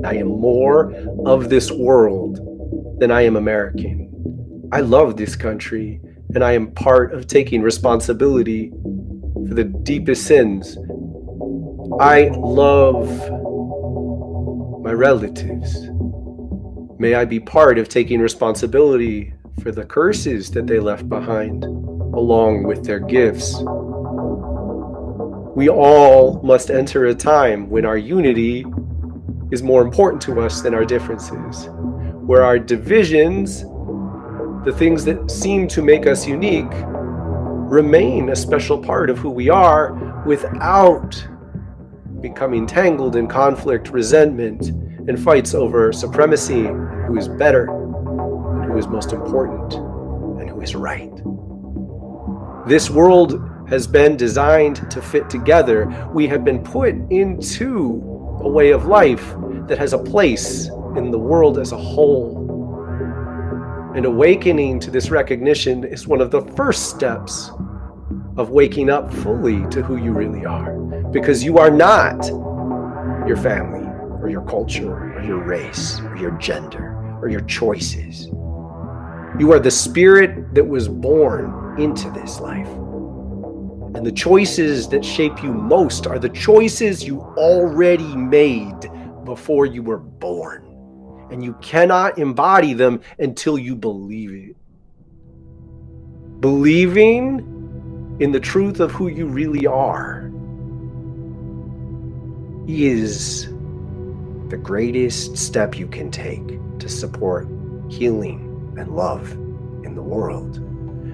I am more of this world than I am American. I love this country, and I am part of taking responsibility for the deepest sins. I love my relatives. May I be part of taking responsibility for the curses that they left behind, along with their gifts. We all must enter a time when our unity is more important to us than our differences, where our divisions, the things that seem to make us unique, remain a special part of who we are without becoming tangled in conflict, resentment, and fights over supremacy, and who is better, and who is most important, and who is right. This world has been designed to fit together. We have been put into a way of life that has a place in the world as a whole. And awakening to this recognition is one of the first steps of waking up fully to who you really are. Because you are not your family, or your culture, or your race, or your gender, or your choices. You are the spirit that was born into this life. And the choices that shape you most are the choices you already made before you were born. And you cannot embody them until you believe it. Believing in the truth of who you really are is the greatest step you can take to support healing and love in the world.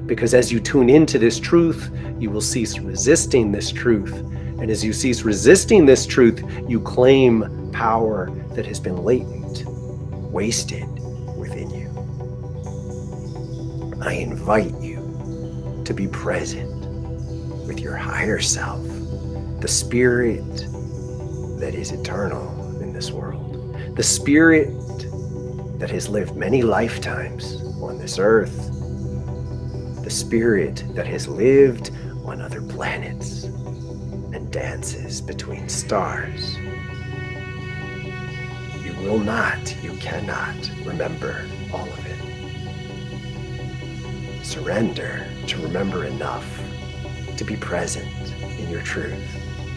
Because as you tune into this truth, you will cease resisting this truth. And as you cease resisting this truth, you claim power that has been latent, wasted within you. I invite you to be present with your higher self, the spirit that is eternal in this world, the spirit that has lived many lifetimes on this earth, the spirit that has lived on other planets and dances between stars. You will not, you cannot remember all of it. Surrender to remember enough to be present in your truth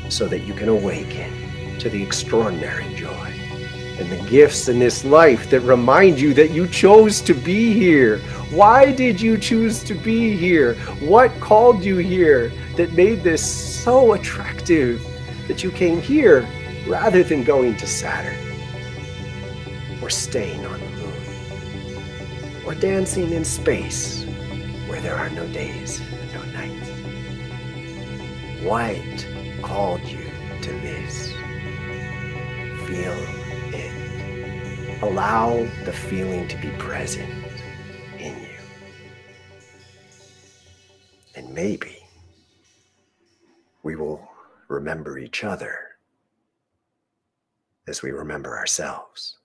so that you can awaken to the extraordinary joy and the gifts in this life that remind you that you chose to be here. Why did you choose to be here? What called you here that made this so attractive that you came here rather than going to Saturn, or staying on the moon, or dancing in space where there are no days and no nights? What called you to this? Feel it. Allow the feeling to be present in you. And maybe we will remember each other as we remember ourselves.